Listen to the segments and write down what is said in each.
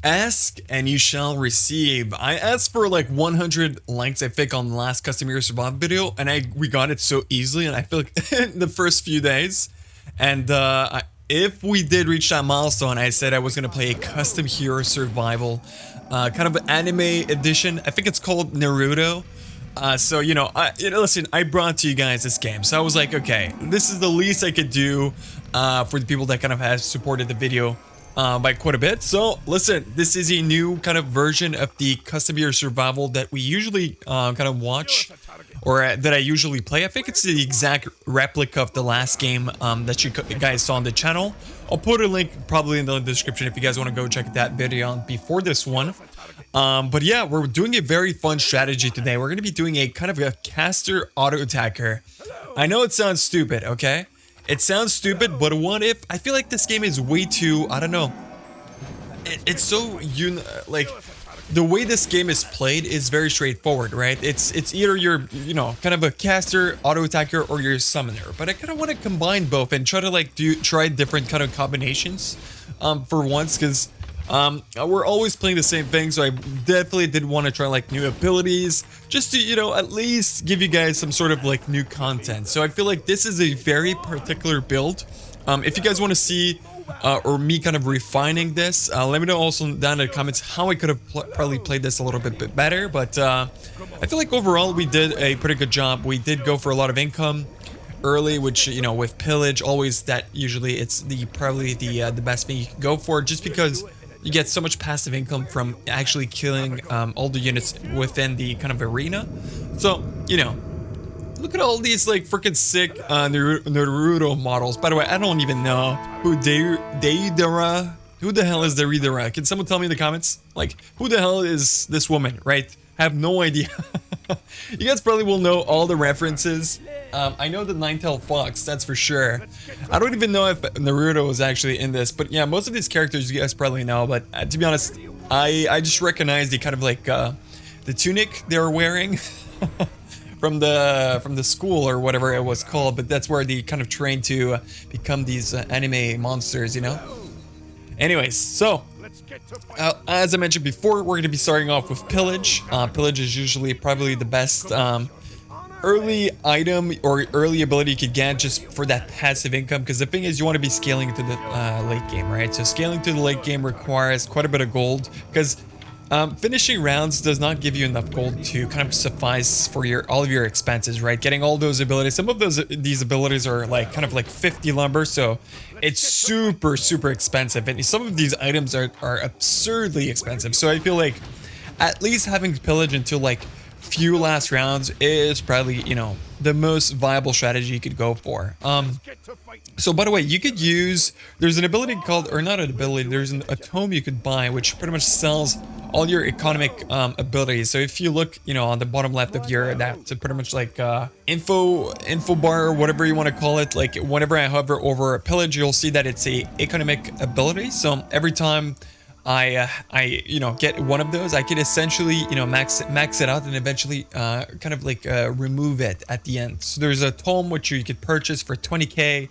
Ask and you shall receive. I asked for like 100 likes, I think, on the last custom hero survival video, and we got it so easily, and I feel like in the first few days. And if we did reach that milestone, I said I was gonna play a custom hero survival, kind of an anime edition. I think it's called Naruto. So listen, I brought to you guys this game, so I was like, okay, this is the least I could do for the people that kind of have supported the video by quite a bit. So listen, this is a new kind of version of the custom hero survival that we usually kind of watch, or that I usually play. I think it's the exact replica of the last game that you guys saw on the channel. I'll put a link probably in the description if you guys want to go check that video out before this one. But yeah, we're doing a very fun strategy today. We're going to be doing a kind of a caster auto attacker. I know it sounds stupid, okay? It sounds stupid, but what if? I feel like this game is way too, I don't know. It's so, like, the way this game is played is very straightforward, right? It's either you're, kind of a caster, auto attacker, or you're a summoner. But I kind of want to combine both and try to like try different kind of combinations for once, because we're always playing the same thing, so I definitely did want to try like new abilities, just to, at least give you guys some sort of like new content. So I feel like this is a very particular build. If you guys want to see or me kind of refining this, let me know also down in the comments how I could have probably played this a little bit better. But I feel like overall we did a pretty good job. We did go for a lot of income early, which, with pillage, always that usually it's probably the best thing you can go for, just because you get so much passive income from actually killing all the units within the kind of arena. So, look at all these like freaking sick Naruto models. By the way, I don't even know who Deidara. Who the hell is Deidara? Can someone tell me in the comments? Like, who the hell is this woman, right? I have no idea. You guys probably will know all the references. I know the Nine-Tailed Fox, that's for sure. I don't even know if Naruto was actually in this, but yeah, most of these characters you guys probably know. But to be honest, I just recognize the kind of like the tunic they were wearing from the school or whatever it was called. But that's where they kind of train to become these anime monsters, Anyways, so as I mentioned before, we're going to be starting off with pillage. Pillage is usually probably the best early item or early ability you could get just for that passive income, because the thing is you want to be scaling to the late game, right? So scaling to the late game requires quite a bit of gold, because finishing rounds does not give you enough gold to kind of suffice for all of your expenses, right? Getting all those abilities, some of these abilities are like kind of like 50 lumber, so it's super expensive, and some of these items are absurdly expensive. So I feel like at least having pillage until like few last rounds is probably, the most viable strategy you could go for. So by the way, you could use, there's an ability called, or not an ability, there's a tome you could buy which pretty much sells all your economic abilities. So if you look, on the bottom left of that's pretty much like info bar or whatever you want to call it. Like whenever I hover over a pillage, you'll see that it's a economic ability. So every time I get one of those, I could essentially, max it out and eventually kind of like remove it at the end. So there's a tome which you could purchase for 20k,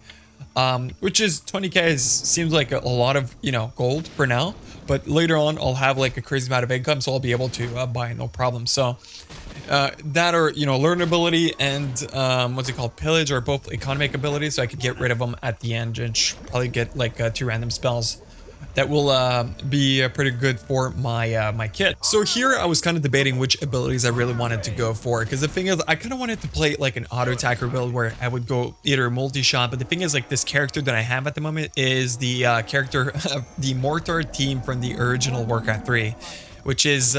which is 20k seems like a lot of, gold for now. But later on, I'll have like a crazy amount of income, so I'll be able to buy no problem. So that or, learn ability and what's it called, pillage, are both economic abilities. So I could get rid of them at the end and probably get like 2 random spells that will be pretty good for my kit. So here I was kind of debating which abilities I really wanted to go for, because the thing is I kind of wanted to play like an auto attacker build where I would go either multi-shot, but the thing is like this character that I have at the moment is the character of the Mortar team from the original Warcraft 3, which is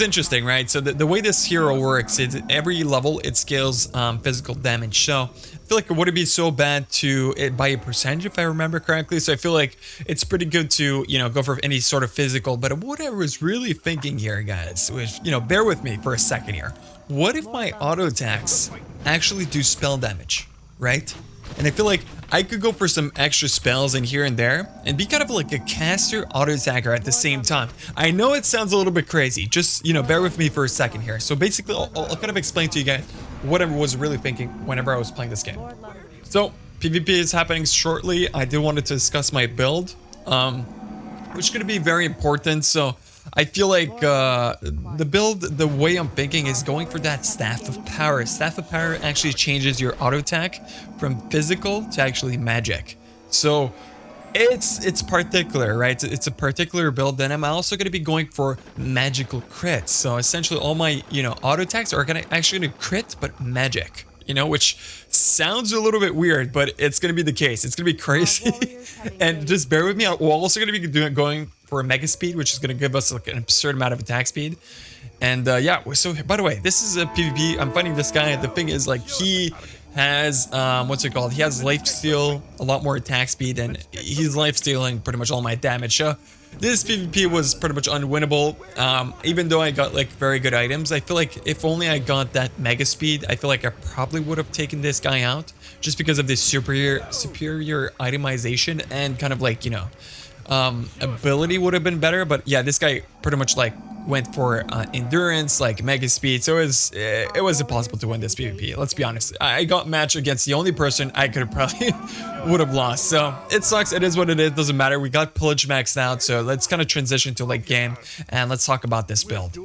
interesting, right? So the way this hero works is every level it scales physical damage. So I feel like it wouldn't be so bad to buy a percentage if I remember correctly. So I feel like it's pretty good to, go for any sort of physical. But what I was really thinking here, guys, was, bear with me for a second here. What if my auto attacks actually do spell damage, right? And I feel like I could go for some extra spells in here and there and be kind of like a caster auto attacker at the same time. I know it sounds a little bit crazy. Just, bear with me for a second here. So basically, I'll kind of explain to you guys what I was really thinking whenever I was playing this game. So PvP is happening shortly. I did want to discuss my build. which is going to be very important. So I feel like the build, the way I'm thinking is going for that Staff of Power. Staff of Power actually changes your auto attack from physical to actually magic. So it's particular, right? It's a particular build. Then I'm also going to be going for magical crits. So essentially all my, auto attacks are actually going to crit, but magic. Which sounds a little bit weird, but it's going to be the case. It's going to be crazy. And just bear with me. We're also going to be going for a mega speed, which is going to give us like an absurd amount of attack speed. And yeah, so by the way, this is a PvP. I'm fighting this guy. The thing is, like, he has, what's it called? He has lifesteal, a lot more attack speed, and he's lifestealing pretty much all my damage. So this PvP was pretty much unwinnable. Even though I got like very good items, I feel like if only I got that mega speed, I feel like I probably would have taken this guy out just because of this superior itemization and kind of like, ability would have been better. But yeah, this guy pretty much like went for endurance, like mega speed, so it was impossible to win this PvP. Let's be honest. I got matched against the only person I could have probably would have lost. So it sucks. It is what it is. Doesn't matter. We got pillage maxed out. So let's kind of transition to late game and let's talk about this build.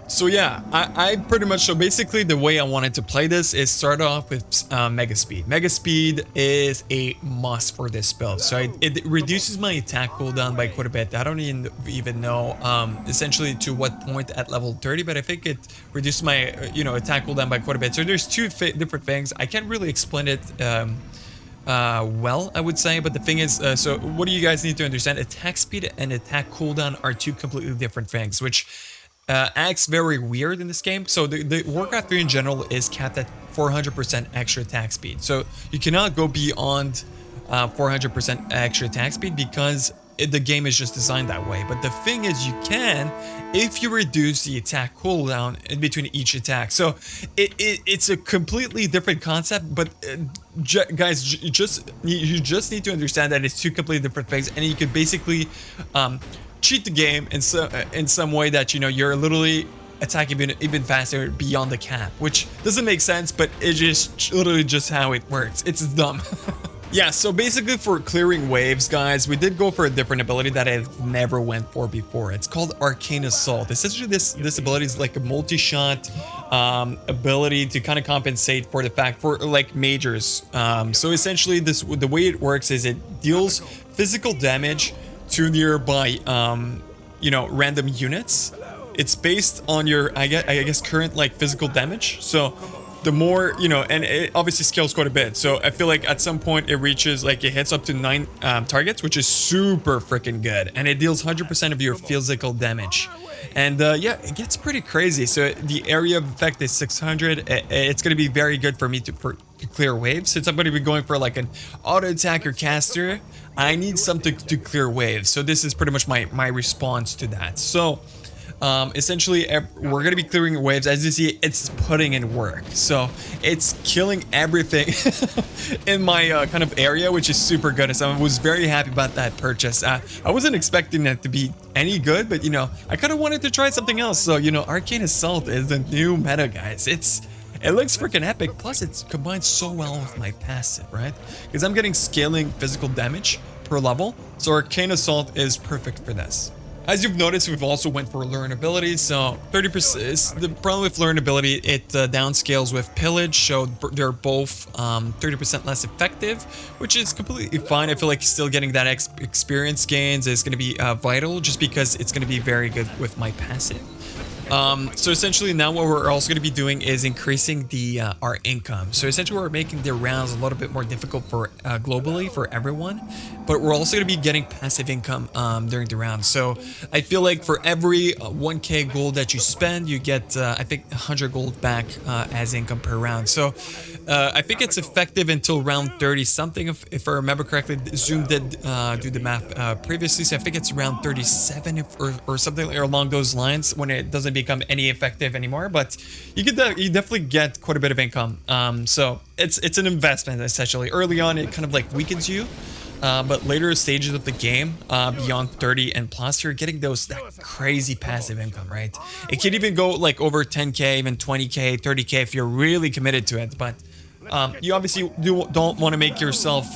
So yeah, I pretty much, so basically the way I wanted to play this is start off with Mega Speed. Mega Speed is a must for this build. So it reduces my attack cooldown by quite a bit. I don't even know essentially to what point at level 30, but I think it reduces my, attack cooldown by quite a bit. So there's two different things. I can't really explain it well, I would say, but the thing is, so what do you guys need to understand? Attack speed and attack cooldown are two completely different things, which acts very weird in this game. So the Warcraft 3 in general is capped at 400% extra attack speed. So you cannot go beyond 400% extra attack speed because the game is just designed that way. But the thing is, you can if you reduce the attack cooldown in between each attack. So it's a completely different concept, but guys, you just need to understand that it's two completely different things, and you could basically cheat the game in some way that you're literally attacking even faster beyond the cap, which doesn't make sense, but it's just literally just how it works. It's dumb. Yeah, so basically for clearing waves, guys, we did go for a different ability that I've never went for before. It's called Arcane Assault. Essentially, this ability is like a multi-shot ability to kind of compensate for the fact for like majors. So essentially, the way it works is it deals physical damage to nearby, random units. It's based on your, I guess, current like physical damage. So the more, and it obviously scales quite a bit. So I feel like at some point it reaches, like, it hits up to 9 targets, which is super freaking good. And it deals 100% of your physical damage. And yeah, it gets pretty crazy. So the area of effect is 600. It's going to be very good for me to clear waves. Since I'm going to be going for like an auto attacker caster, I need something to clear waves. So this is pretty much my response to that. So essentially, we're going to be clearing waves. As you see, it's putting in work. So it's killing everything in my kind of area, which is super good. So I was very happy about that purchase. I wasn't expecting that to be any good, but I kind of wanted to try something else. So, Arcane Assault is the new meta, guys. It looks freaking epic. Plus, it's combined so well with my passive, right? Because I'm getting scaling physical damage per level. So Arcane Assault is perfect for this. As you've noticed, we've also went for learn ability. So 30% is the problem with learn ability. It downscales with pillage, so they're both 30% less effective, which is completely fine. I feel like still getting that experience gains is going to be vital, just because it's going to be very good with my passive. So essentially now what we're also going to be doing is increasing our income. So essentially we're making the rounds a little bit more difficult for globally for everyone, but we're also going to be getting passive income during the round. So I feel like for every 1k gold that you spend, you get I think 100 gold back as income per round. So I think it's effective until round 30 something, if I remember correctly. Zoom did do the math previously, so I think it's around 37 or something along those lines when it doesn't become any effective anymore. But you definitely get quite a bit of income. So it's an investment essentially. Early on, it kind of like weakens you. But later stages of the game, beyond 30 and plus, you're getting that crazy passive income, right? It can even go like over 10k, even 20k, 30k if you're really committed to it. But you obviously don't want to make yourself,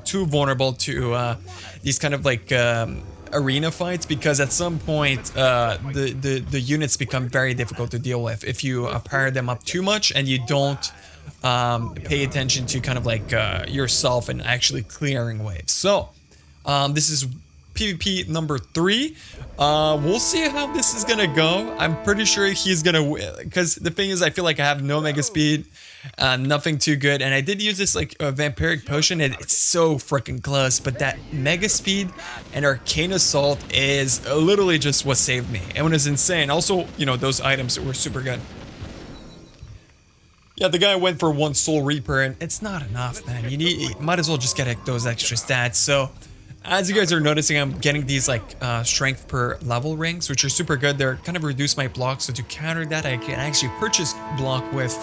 too vulnerable to these kind of like arena fights, because at some point the units become very difficult to deal with if you power them up too much and you don't pay attention to kind of like yourself and actually clearing waves. So this is PvP number 3. We'll see how this is gonna go. I'm pretty sure he's gonna win, because the thing is, I feel like I have no mega speed, nothing too good, and I did use this like vampiric potion, and it's so freaking close. But that mega speed and arcane assault is literally just what saved me. It was insane. Also, you know, those items were super good. Yeah, the guy went for 1 soul reaper, and it's not enough, man. You might as well just get those extra stats. So as you guys are noticing, I'm getting these like strength per level rings, which are super good. They're kind of reduce my block, so to counter that, I can actually purchase block with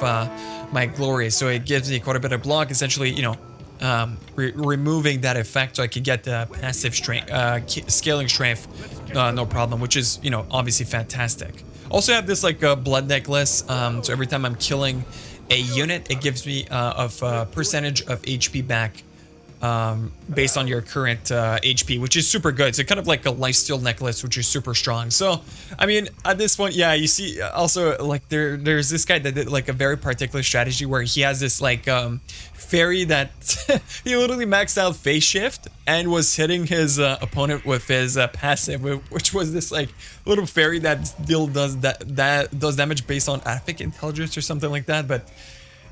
my glory. So it gives me quite a bit of block, essentially, you know, removing that effect, so I can get the passive strength, scaling strength, no problem, which is, you know, obviously fantastic. Also have this like blood necklace, so every time I'm killing a unit, it gives me a percentage of HP back, based on your current HP, which is super good. So kind of like a lifesteal necklace, which is super strong. So I mean, at this point, yeah, you see also like there's this guy that did like a very particular strategy where he has this like fairy that he literally maxed out phase shift and was hitting his opponent with his passive, which was this like little fairy that still does does damage based on, I think, intelligence or something like that. But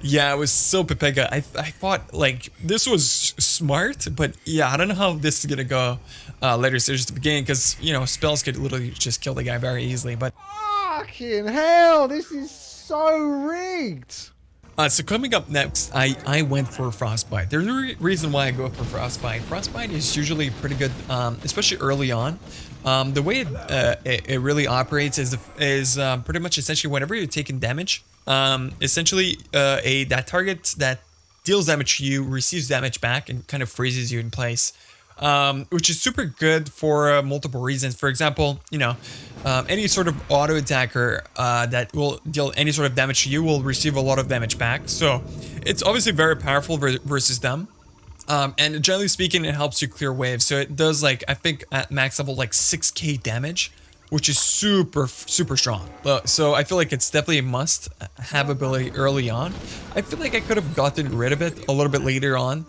yeah, it was so Pepega. I thought like this was smart, but yeah, I don't know how this is gonna go later stages to begin, because you know, spells could literally just kill the guy very easily. But fucking hell, this is so rigged. So coming up next, I went for Frostbite. There's a reason why I go for Frostbite. Frostbite is usually pretty good, especially early on. The way it really operates is pretty much essentially whenever you're taking damage, essentially that target that deals damage to you receives damage back and kind of freezes you in place, which is super good for multiple reasons. For example, you know, any sort of auto attacker that will deal any sort of damage to you will receive a lot of damage back. So it's obviously very powerful versus them. And generally speaking, it helps you clear waves. So it does, like, I think at max level, like 6k damage, which is super strong. So I feel like it's definitely a must have ability early on. I feel like I could have gotten rid of it a little bit later on,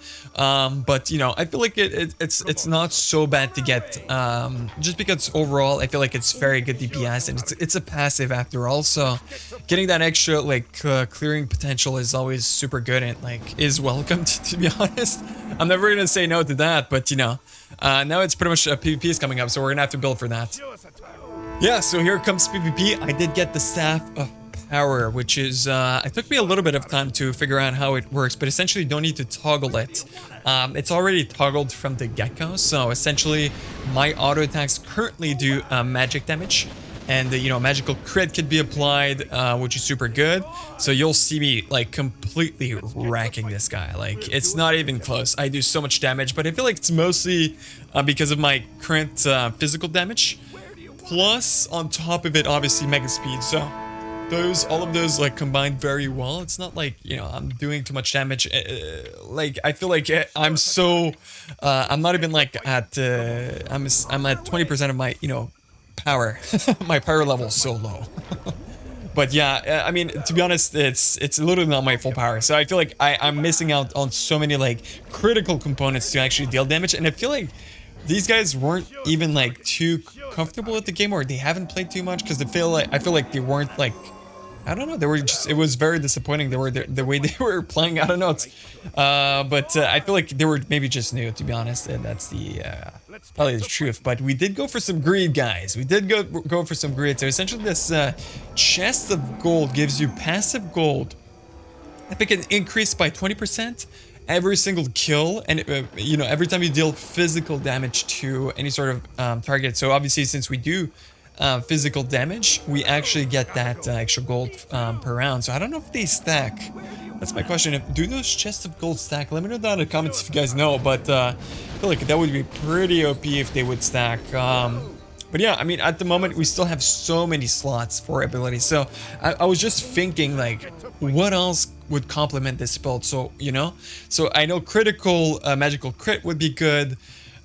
but you know, I feel like it's not so bad to get, just because overall I feel like it's very good DPS, and it's a passive after all. So getting that extra like clearing potential is always super good, and like is welcomed, to be honest. I'm never gonna say no to that, but you know, now it's pretty much PvP is coming up, so we're gonna have to build for that. Yeah, so here comes PvP. I did get the Staff of Power, which is, it took me a little bit of time to figure out how it works, but essentially you don't need to toggle it. It's already toggled from the get-go, so essentially my auto attacks currently do magic damage, and you know, magical crit could be applied, which is super good. So you'll see me like completely racking this guy. Like, it's not even close. I do so much damage, but I feel like it's mostly because of my current physical damage. Plus, on top of it, obviously mega speed. So all of those like combined very well. It's not like, you know, I'm doing too much damage. Like, I feel like I'm so I'm not even like at I'm at 20% of my, you know, power. My power level is so low. But yeah, I mean, to be honest, it's literally not my full power. So I feel like I'm missing out on so many like critical components to actually deal damage, and I feel like these guys weren't even like too comfortable with the game, or they haven't played too much, because I feel like they weren't like, I don't know, they were just, it was very disappointing. They were the way they were playing. I don't know. But I feel like they were maybe just new, to be honest, and that's the probably the truth. But we did go for some greed, guys. We did go for some greed. So essentially, this chest of gold gives you passive gold. I think it increased by 20%. Every single kill, and you know, every time you deal physical damage to any sort of target. So obviously, since we do physical damage, we actually get that extra gold per round. So I don't know if they stack. That's my question. Do those chests of gold stack? Let me know down in the comments if you guys know. But I feel like that would be pretty OP if they would stack. But yeah, I mean, at the moment, we still have so many slots for abilities. So I was just thinking, like, what else would complement this build? So, you know, so I know critical magical crit would be good.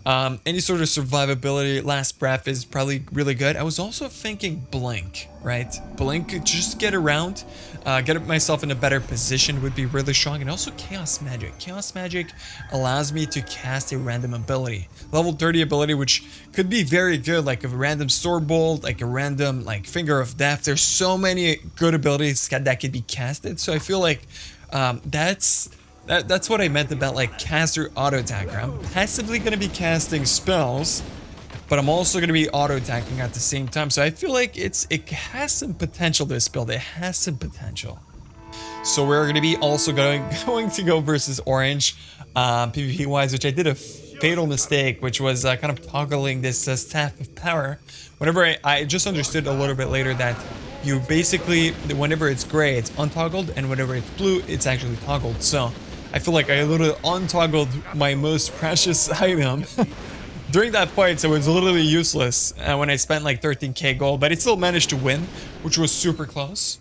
Any sort of survivability, last breath is probably really good. I was also thinking blink, right? Blink, just get around, get myself in a better position would be really strong. And also chaos magic. Chaos magic allows me to cast a random ability, level 30 ability, which could be very good, like a random sword bolt, like a random like finger of death. There's so many good abilities that could be casted. So I feel like that's what I meant about like caster auto attacker. I'm passively going to be casting spells, but I'm also going to be auto attacking at the same time. So I feel like it has some potential, this build. It has some potential. So we're going to be also going to go versus orange PvP wise, which I did a fatal mistake, which was kind of toggling this staff of power. Whenever I just understood a little bit later that you basically, whenever it's gray, it's untoggled, and whenever it's blue, it's actually toggled. So I feel like I literally untoggled my most precious item during that fight, so it was literally useless when I spent like 13k gold, but it still managed to win, which was super close.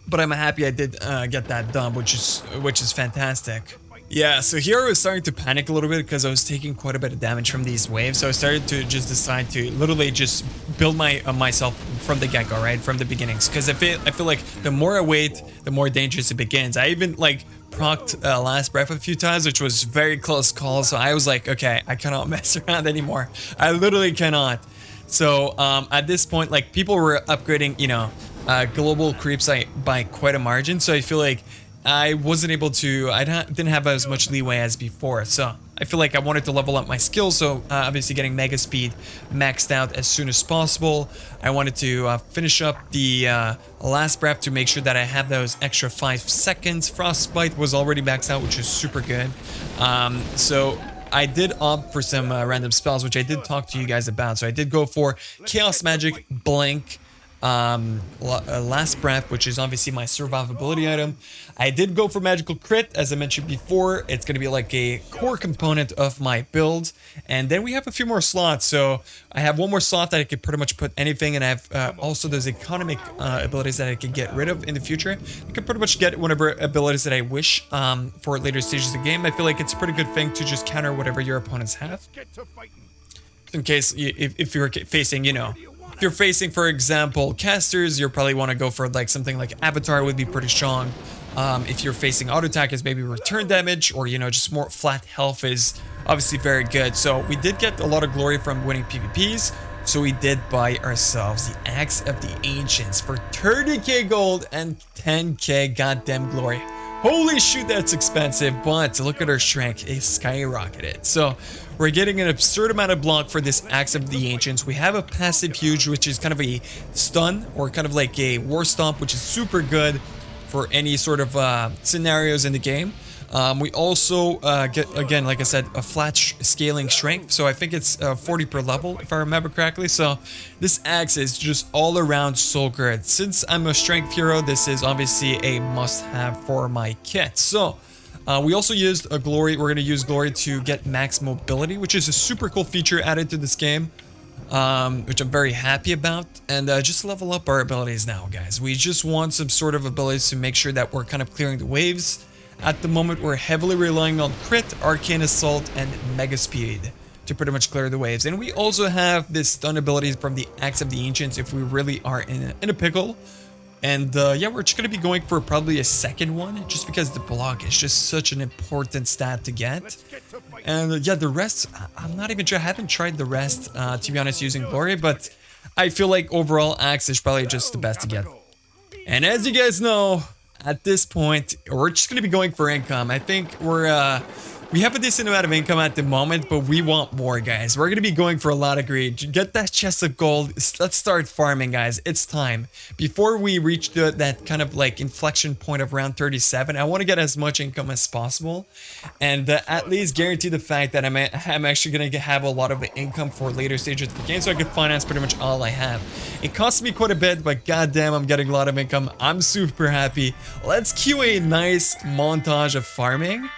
But I'm happy I did get that done, which is fantastic. Yeah, so here I was starting to panic a little bit because I was taking quite a bit of damage from these waves, so I started to just decide to literally just build myself from the get-go, right, from the beginnings, because I feel like the more I wait, the more dangerous it begins. I even like procced last breath a few times, which was very close call, so I was like, okay, I cannot mess around anymore. I literally cannot. So at this point, like, people were upgrading, you know, global creeps by quite a margin, so I feel like I wasn't able to, didn't have as much leeway as before, so I feel like I wanted to level up my skills, so obviously getting mega speed maxed out as soon as possible. I wanted to finish up the last breath to make sure that I have those extra 5 seconds. Frostbite was already maxed out, which is super good. So I did opt for some random spells, which I did talk to you guys about. So I did go for Chaos Magic, Blink, last breath, which is obviously my survivability item. I did go for magical crit, as I mentioned before. It's going to be like a core component of my build, and then we have a few more slots. So I have one more slot that I could pretty much put anything, and I have also those economic abilities that I can get rid of in the future. I can pretty much get whatever abilities that I wish for later stages of the game. I feel like it's a pretty good thing to just counter whatever your opponents have, in case if you're facing, you know, if you're facing, for example, casters, you'll probably want to go for like something like Avatar would be pretty strong. If you're facing auto attack, is maybe return damage, or, you know, just more flat health is obviously very good. So we did get a lot of glory from winning PvPs. So we did buy ourselves the Axe of the Ancients for 30k gold and 10k goddamn glory. Holy shoot, that's expensive, but look at our strength, it skyrocketed. So we're getting an absurd amount of block for this Axe of the Ancients. We have a passive huge, which is kind of a stun, or kind of like a war stomp, which is super good for any sort of scenarios in the game. We also get, again, like I said, a flat scaling strength. So I think it's 40 per level, if I remember correctly. So this axe is just all around so good. Since I'm a strength hero, this is obviously a must-have for my kit. So we also used a glory. We're going to use glory to get max mobility, which is a super cool feature added to this game, which I'm very happy about. And just level up our abilities now, guys. We just want some sort of abilities to make sure that we're kind of clearing the waves. At the moment, we're heavily relying on crit, arcane assault, and mega speed to pretty much clear the waves. And we also have this stun abilities from the Axe of the Ancients if we really are in a pickle. And yeah, we're just going to be going for probably a second one, just because the block is just such an important stat to get. And yeah, the rest, I'm not even sure. I haven't tried the rest, to be honest, using glory, but I feel like overall Axe is probably just the best to get. And as you guys know, at this point, we're just going to be going for income. I think we have a decent amount of income at the moment, but we want more, guys. We're going to be going for a lot of greed. Get that chest of gold. Let's start farming, guys. It's time. Before we reach that kind of like inflection point of round 37, I want to get as much income as possible, and at least guarantee the fact that I'm actually going to have a lot of income for later stages of the game, so I can finance pretty much all I have. It costs me quite a bit, but goddamn, I'm getting a lot of income. I'm super happy. Let's cue a nice montage of farming,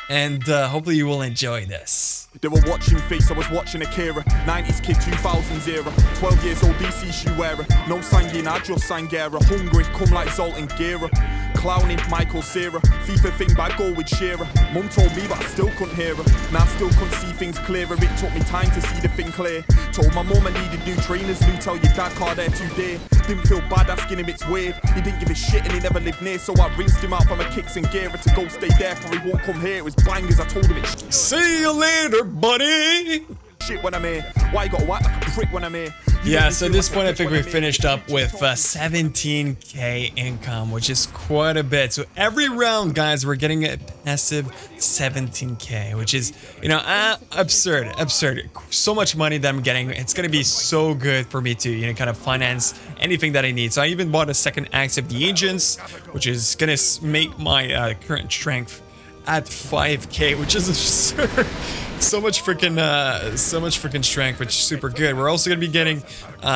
and hopefully you will enjoy this. They were watching face, I was watching Akira. 90s kid, 2000s era. 12 years old, DC shoe wearer. No Sangina, just Sangera. Hungry, come like Zolt and Gira. Clowning, Michael Cera. FIFA thing, but I go with Shearer. Mum told me, but I still couldn't hear her. Now I still couldn't see things clearer. It took me time to see the thing clear. Told my mum I needed new trainers. New tell your dad car there today. Didn't feel bad asking him, it's weird. He didn't give a shit and he never lived near. So I rinsed him out for my kicks and gear. To go stay there for he won't come here. It was bangers, I told him it's See you later, buddy. shit when I'm here. Why you gotta act like a prick when I'm here? Yeah, so at this point, I think we finished up with 17k income, which is quite a bit. So every round, guys, we're getting a passive 17k, which is, you know, absurd. So much money that I'm getting. It's going to be so good for me to, you know, kind of finance anything that I need. So I even bought a second axe of the agents, which is going to make my current strength at 5k, which is absurd. So much freaking strength, which is super good. We're also gonna be getting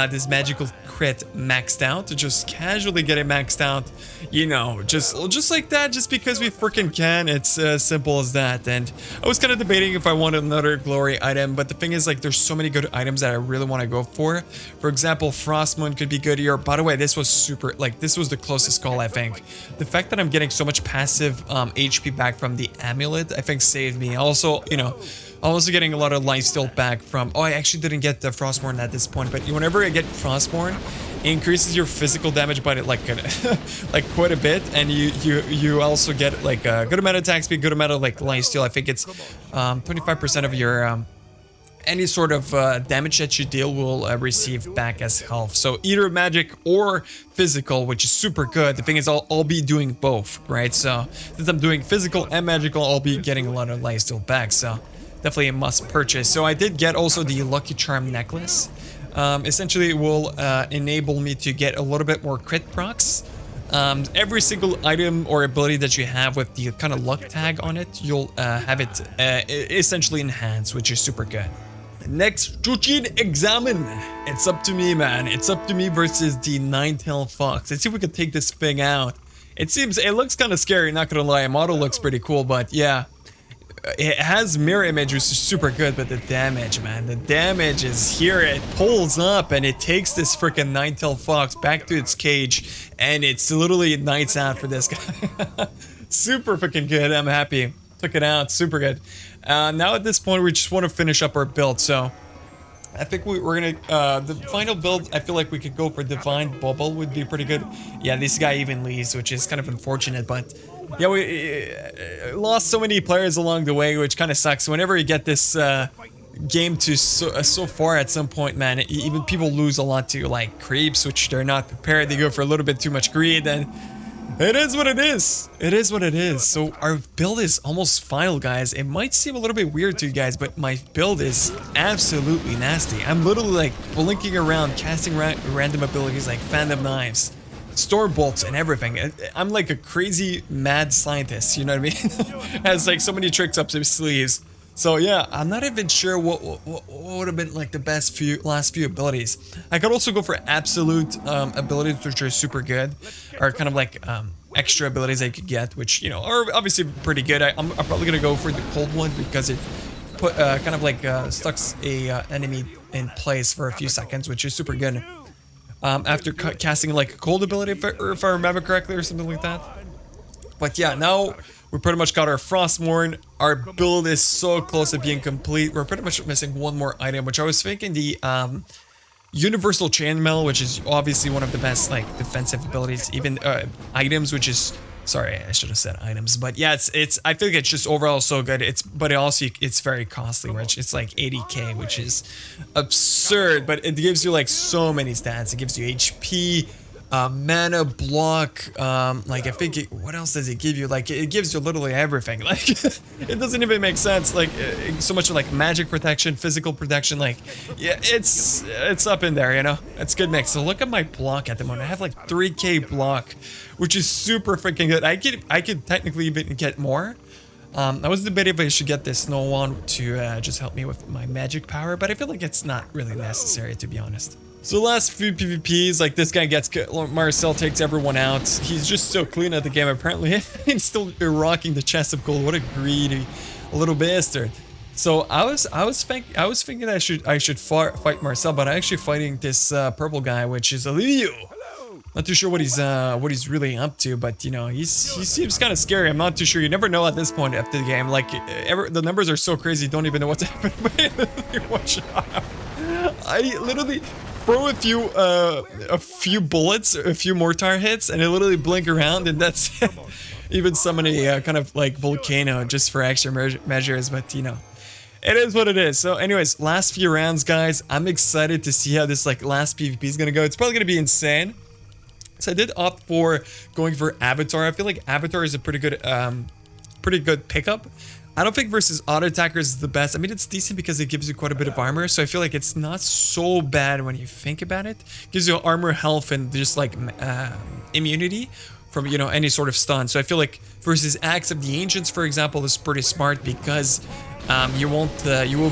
this magical crit maxed out, to just casually get it maxed out, you know, just like that, just because we freaking can. It's as simple as that. And I was kind of debating if I wanted another glory item, but the thing is, like, there's so many good items that I really want to go for. For example, Frostmoon could be good here. By the way, this was super, like, this was the closest call, I think. The fact that I'm getting so much passive HP back from the amulet, I think, saved me. Also, you know, I'm also getting a lot of lifesteal back from... Oh, I actually didn't get the Frostborn at this point, but whenever I get Frostborn, it increases your physical damage by like like quite a bit, and you also get like a good amount of attack speed, good amount of like lifesteal. I think it's 25% of your any sort of damage that you deal will receive back as health. So either magic or physical, which is super good. The thing is, I'll be doing both, right? So since I'm doing physical and magical, I'll be getting a lot of lifesteal back. So definitely a must purchase. So I did get also the Lucky Charm necklace. Essentially, it will enable me to get a little bit more crit procs. Every single item or ability that you have with the kind of luck tag on it, you'll have it essentially enhanced, which is super good. Next, Chuchin Examine. It's up to me, man. It's up to me versus the Nine-Tailed Fox. Let's see if we can take this thing out. It looks kind of scary, not gonna lie. Model looks pretty cool, but yeah. It has mirror image, which is super good, but the damage, man, the damage is here. It pulls up and it takes this freaking Nine-Tailed Fox back to its cage, and it's literally nights out for this guy. Super freaking good. I'm happy. Took it out. Super good. Now at this point, we just want to finish up our build. So I think we're gonna the final build. I feel like we could go for Divine Bubble would be pretty good. Yeah, this guy even leaves, which is kind of unfortunate, but. Yeah, we lost so many players along the way, which kind of sucks. Whenever you get this game to so far at some point, man, even people lose a lot to like creeps, which they're not prepared. They go for a little bit too much greed, and it is what it is. It is what it is. So our build is almost final, guys. It might seem a little bit weird to you guys, but my build is absolutely nasty. I'm literally like blinking around, casting random abilities like Phantom Knives, Storm Bolts, and everything. I'm like a crazy mad scientist, you know what I mean? Has like so many tricks up his sleeves. So yeah, I'm not even sure what would have been like the best last few abilities. I could also go for absolute abilities, which are super good, or kind of like extra abilities I could get, which, you know, are obviously pretty good. I'm probably gonna go for the cold one because it put kind of like stucks a enemy in place for a few seconds, which is super good. After casting like a cold ability, if I remember correctly, or something like that. But yeah, now we pretty much got our Frostmourne. Our build is so close to being complete. We're pretty much missing one more item, which I was thinking the Universal Chainmail, which is obviously one of the best like defensive abilities, even items, which is... Sorry, I should have said items, but yeah, it's. I think it's just overall so good. But also it's very costly, which it's like 80k, which is absurd. But it gives you like so many stats. It gives you HP, mana, block. Like I think what else does it give you? Like it gives you literally everything. Like it doesn't even make sense. Like so much like magic protection, physical protection. Like yeah, it's up in there. You know, it's good mix. So look at my block at the moment. I have like 3k block, which is super freaking good. I could technically even get more. I was debating if I should get this snow one to just help me with my magic power, but I feel like it's not really necessary, to be honest. So last few PvPs, like this guy gets... Marcel takes everyone out. He's just so clean at the game, apparently. He's still rocking the chest of gold. What a greedy little bastard. So I was thinking I should fight Marcel, but I'm actually fighting this purple guy, which is Olivio. Not too sure what he's really up to, but you know, he seems kind of scary. I'm not too sure. You never know at this point after the game. Like, the numbers are so crazy, you don't even know what's happening. One shot. I literally throw a few bullets, a few mortar hits, and I literally blink around, and that's it. Even summon a kind of like volcano just for extra measures, but you know, it is what it is. So anyways, last few rounds, guys. I'm excited to see how this like last PvP is gonna go. It's probably gonna be insane. So I did opt for going for Avatar. I feel like Avatar is a pretty good pickup. I don't think versus auto attackers is the best. I mean, it's decent because it gives you quite a bit of armor. So I feel like it's not so bad when you think about it. It gives you armor, health, and just like immunity from, you know, any sort of stun. So I feel like versus Axe of the Ancients, for example, is pretty smart because you will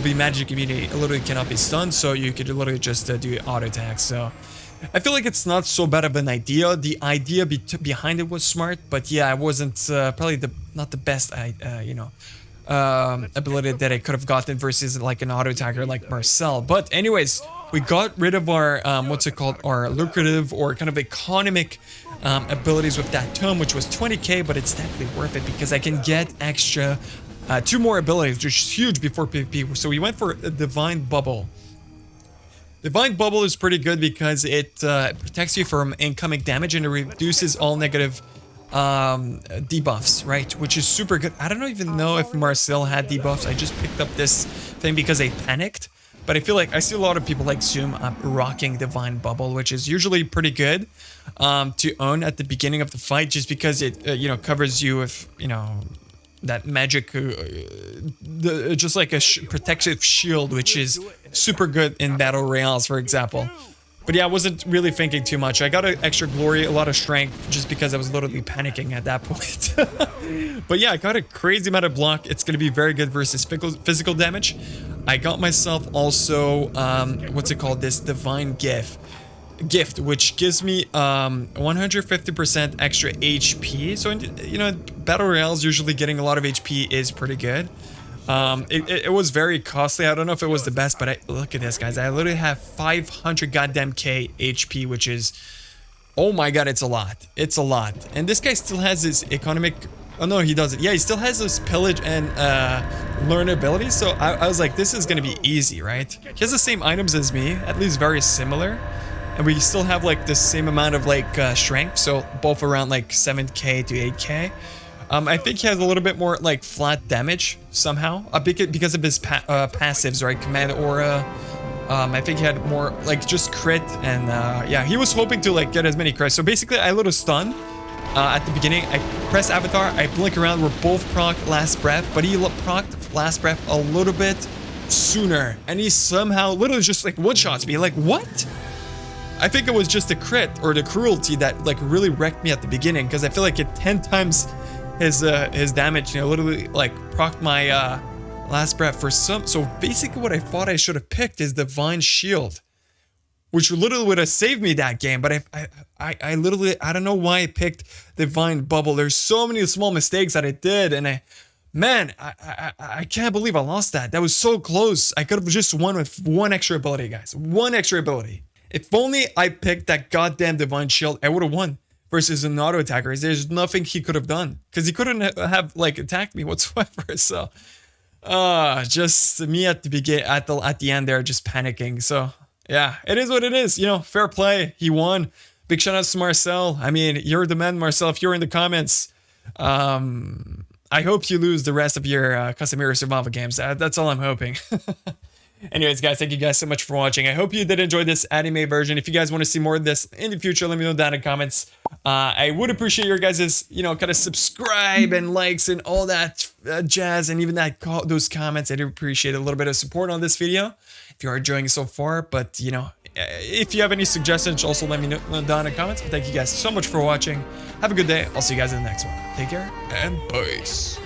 be magic immunity. It literally cannot be stunned, so you could literally just do auto attacks. So I feel like it's not so bad of an idea. The idea behind it was smart, but yeah, it wasn't probably not the best ability that I could have gotten versus like an auto attacker like Marcel. But anyways, we got rid of our our lucrative or kind of economic abilities with that tome, which was 20k, but it's definitely worth it because I can get extra 2 more abilities, which is huge before PvP. So we went for a Divine Bubble. Divine Bubble is pretty good because it protects you from incoming damage and it reduces all negative debuffs, right? Which is super good. I don't even know if Marcel had debuffs. I just picked up this thing because I panicked. But I feel like I see a lot of people like Zoom rocking Divine Bubble, which is usually pretty good to own at the beginning of the fight, just because it you know, covers you with, you know, that magic, just like a protective shield, which is super good in battle royales, for example. But yeah, I wasn't really thinking too much. I got an extra glory, a lot of strength, just because I was literally panicking at that point. But yeah, I got a crazy amount of block. It's going to be very good versus physical damage. I got myself also, this Divine Gift, which gives me 150% extra HP. So, you know, battle royales, usually getting a lot of HP is pretty good. It was very costly. I don't know if it was the best, but look at this, guys. I literally have 500 goddamn K HP, which is, oh my god, it's a lot. It's a lot. And this guy still has his economic, oh no, he doesn't. Yeah, he still has this pillage and learn ability. So I was like, this is gonna be easy, right? He has the same items as me, at least very similar. And we still have like the same amount of like strength, so both around like 7k to 8k. I think he has a little bit more like flat damage somehow, because of his passives, right? Command Aura. I think he had more like just crit, and yeah, he was hoping to like get as many crits. So basically, I little stun at the beginning. I press Avatar, I blink around. We're both proc Last Breath, but he procced Last Breath a little bit sooner, and he somehow literally just like one-shots me. Like, what? I think it was just the crit or the cruelty that like really wrecked me at the beginning, because I feel like it 10 times his damage, you know, literally like procced my Last Breath for some. So basically what I thought I should have picked is Divine Shield, which literally would have saved me that game. But I literally, I don't know why I picked Divine Bubble. There's so many small mistakes that I did, and I can't believe I lost that. That was so close. I could have just won with one extra ability, guys. One extra ability. If only I picked that goddamn Divine Shield, I would have won versus an auto attacker. There's nothing he could have done, because he couldn't have like attacked me whatsoever. So just me at the end there, just panicking. So yeah, it is what it is. You know, fair play. He won. Big shout outs to Marcel. I mean, you're the man, Marcel. If you're in the comments, I hope you lose the rest of your custom hero survival games. That's all I'm hoping. Anyways, guys, thank you guys so much for watching. I hope you did enjoy this anime version. If you guys want to see more of this in the future, let me know down in the comments. I would appreciate your guys', you know, kind of subscribe and likes and all that jazz, and even those comments. I do appreciate a little bit of support on this video if you are enjoying it so far. But, you know, if you have any suggestions, also let me know down in the comments. But thank you guys so much for watching. Have a good day. I'll see you guys in the next one. Take care and peace.